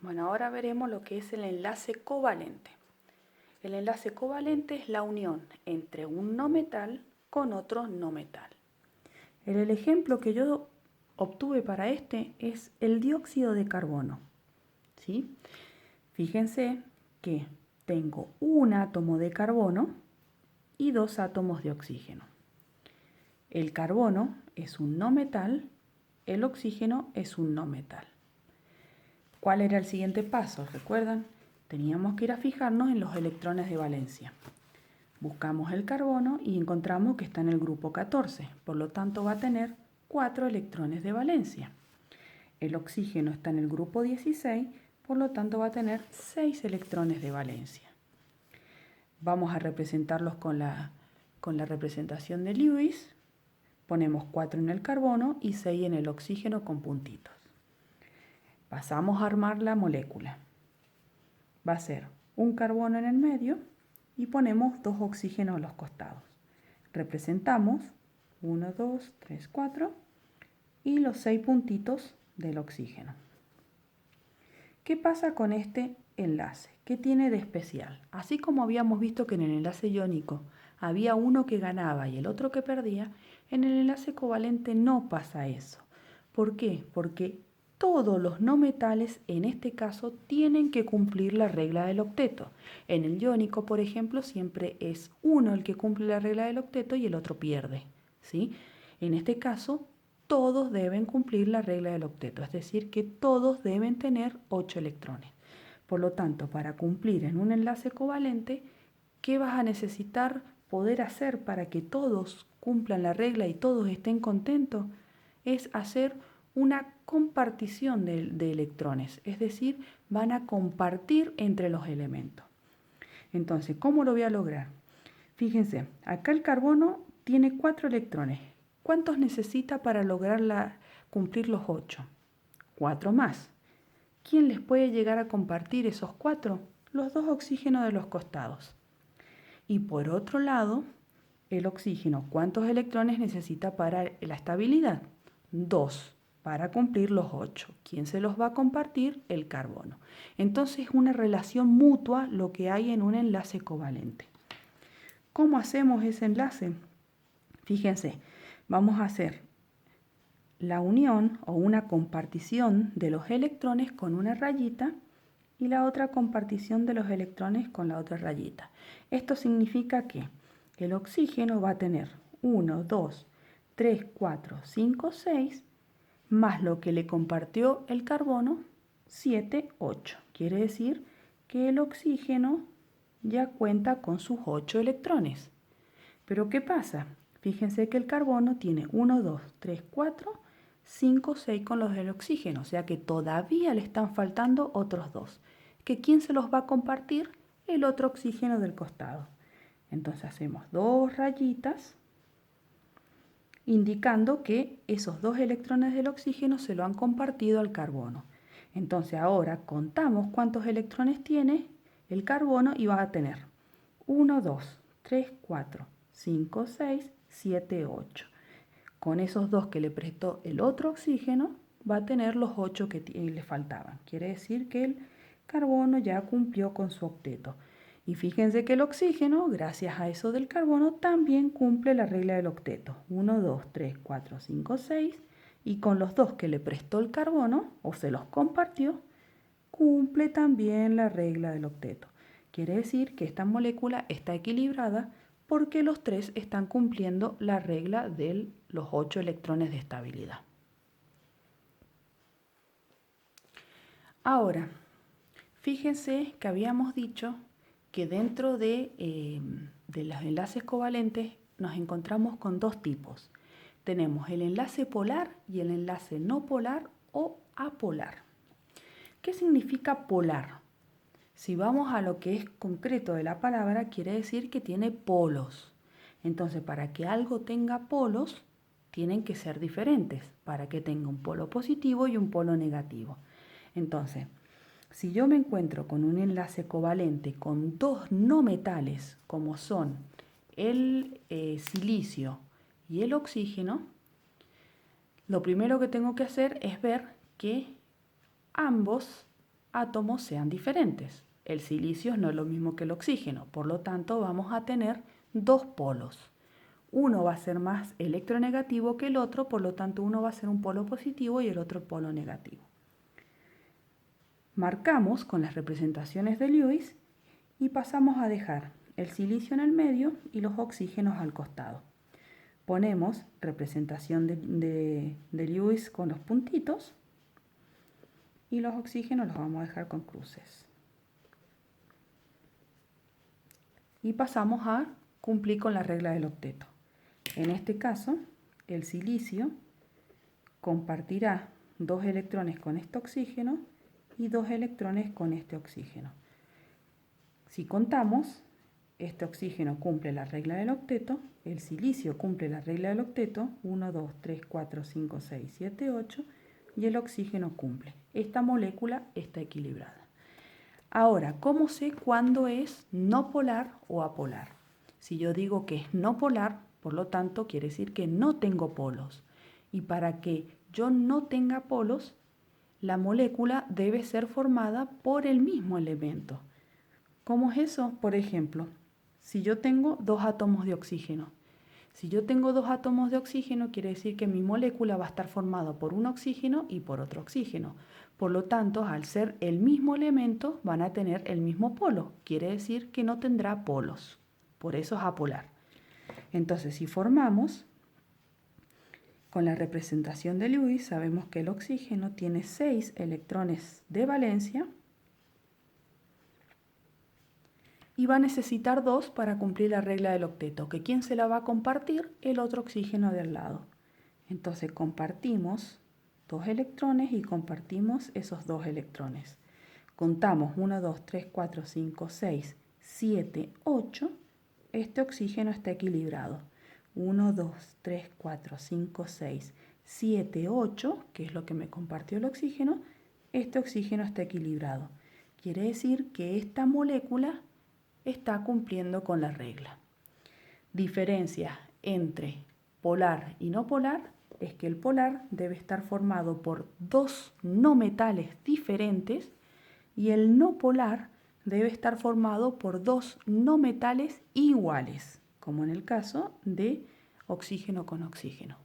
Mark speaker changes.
Speaker 1: Bueno, ahora veremos lo que es el enlace covalente. El enlace covalente es la unión entre un no metal con otro no metal. El ejemplo que yo obtuve para este es el dióxido de carbono. ¿Sí? Fíjense que tengo un átomo de carbono y dos átomos de oxígeno. El carbono es un no metal, el oxígeno es un no metal. ¿Cuál era el siguiente paso? ¿Recuerdan? Teníamos que ir a fijarnos en los electrones de valencia. Buscamos el carbono y encontramos que está en el grupo 14, por lo tanto va a tener 4 electrones de valencia. El oxígeno está en el grupo 16, por lo tanto va a tener 6 electrones de valencia. Vamos a representarlos con la representación de Lewis. Ponemos 4 en el carbono y 6 en el oxígeno con puntitos. Pasamos a armar la molécula. Va a ser un carbono en el medio y ponemos 2 oxígenos a los costados. Representamos 1, 2, 3, 4 y los 6 puntitos del oxígeno. ¿Qué pasa con este enlace? ¿Qué tiene de especial? Así como habíamos visto que en el enlace iónico había uno que ganaba y el otro que perdía, en el enlace covalente no pasa eso. ¿Por qué? Porque todos los no metales, en este caso, tienen que cumplir la regla del octeto. En el iónico, por ejemplo, siempre es uno el que cumple la regla del octeto y el otro pierde, ¿sí? En este caso, todos deben cumplir la regla del octeto, es decir, que todos deben tener 8 electrones. Por lo tanto, para cumplir en un enlace covalente, ¿qué vas a necesitar poder hacer para que todos cumplan la regla y todos estén contentos? Es hacer una compartición de electrones, es decir, van a compartir entre los elementos. Entonces, ¿cómo lo voy a lograr? Fíjense, acá el carbono tiene 4 electrones. ¿Cuántos necesita para lograr cumplir los 8? 4 más. ¿Quién les puede llegar a compartir esos 4? Los 2 oxígenos de los costados. Y por otro lado, el oxígeno, ¿cuántos electrones necesita para la estabilidad? 2 para cumplir los 8. ¿Quién se los va a compartir? El carbono. Entonces es una relación mutua lo que hay en un enlace covalente. ¿Cómo hacemos ese enlace? Fíjense, vamos a hacer la unión o una compartición de los electrones con una rayita y la otra compartición de los electrones con la otra rayita. Esto significa que el oxígeno va a tener 1, 2, 3, 4, 5, 6, más lo que le compartió el carbono, 7, 8. Quiere decir que el oxígeno ya cuenta con sus 8 electrones. Pero ¿qué pasa? Fíjense que el carbono tiene 1, 2, 3, 4, 5, 6 con los del oxígeno, o sea que todavía le están faltando otros 2. ¿Que quién se los va a compartir? El otro oxígeno del costado. Entonces hacemos 2 rayitas indicando que esos 2 electrones del oxígeno se lo han compartido al carbono. Entonces ahora contamos cuántos electrones tiene el carbono y va a tener 1, 2, 3, 4, 5, 6, 7, 8. Con esos 2 que le prestó el otro oxígeno, va a tener los 8 que le faltaban. Quiere decir que el carbono ya cumplió con su octeto. Y fíjense que el oxígeno, gracias a eso del carbono, también cumple la regla del octeto. 1, 2, 3, 4, 5, 6. Y con los 2 que le prestó el carbono, o se los compartió, cumple también la regla del octeto. Quiere decir que esta molécula está equilibrada porque los 3 están cumpliendo la regla de los 8 electrones de estabilidad. Ahora, fíjense que habíamos dicho que dentro de los enlaces covalentes nos encontramos con 2 tipos. Tenemos el enlace polar y el enlace no polar o apolar. ¿Qué significa polar? Si vamos a lo que es concreto de la palabra, quiere decir que tiene polos. Entonces, para que algo tenga polos, tienen que ser diferentes, para que tenga un polo positivo y un polo negativo. Entonces, si yo me encuentro con un enlace covalente con 2 no metales, como son el silicio y el oxígeno, lo primero que tengo que hacer es ver que ambos átomos sean diferentes. El silicio no es lo mismo que el oxígeno, por lo tanto vamos a tener dos polos. Uno va a ser más electronegativo que el otro, por lo tanto uno va a ser un polo positivo y el otro polo negativo. Marcamos con las representaciones de Lewis y pasamos a dejar el silicio en el medio y los oxígenos al costado. Ponemos representación de Lewis con los puntitos y los oxígenos los vamos a dejar con cruces. Y pasamos a cumplir con la regla del octeto. En este caso, el silicio compartirá 2 electrones con este oxígeno y 2 electrones con este oxígeno. Si contamos, este oxígeno cumple la regla del octeto, el silicio cumple la regla del octeto, 1, 2, 3, 4, 5, 6, 7, 8, y el oxígeno cumple. Esta molécula está equilibrada. Ahora, ¿cómo sé cuándo es no polar o apolar? Si yo digo que es no polar, por lo tanto, quiere decir que no tengo polos. Y para que yo no tenga polos, la molécula debe ser formada por el mismo elemento. ¿Cómo es eso? Por ejemplo, si yo tengo 2 átomos de oxígeno. Si yo tengo 2 átomos de oxígeno, quiere decir que mi molécula va a estar formada por un oxígeno y por otro oxígeno. Por lo tanto, al ser el mismo elemento, van a tener el mismo polo. Quiere decir que no tendrá polos. Por eso es apolar. Entonces, si formamos, con la representación de Lewis, sabemos que el oxígeno tiene 6 electrones de valencia y va a necesitar 2 para cumplir la regla del octeto, que ¿quién se la va a compartir? El otro oxígeno de al lado. Entonces compartimos 2 electrones y compartimos esos 2 electrones. Contamos 1, 2, 3, 4, 5, 6, 7, 8. Este oxígeno está equilibrado. 1, 2, 3, 4, 5, 6, 7, 8, que es lo que me compartió el oxígeno. Este oxígeno está equilibrado. Quiere decir que esta molécula está cumpliendo con la regla. Diferencia entre polar y no polar es que el polar debe estar formado por 2 no metales diferentes y el no polar debe estar formado por 2 no metales iguales, como en el caso de oxígeno con oxígeno.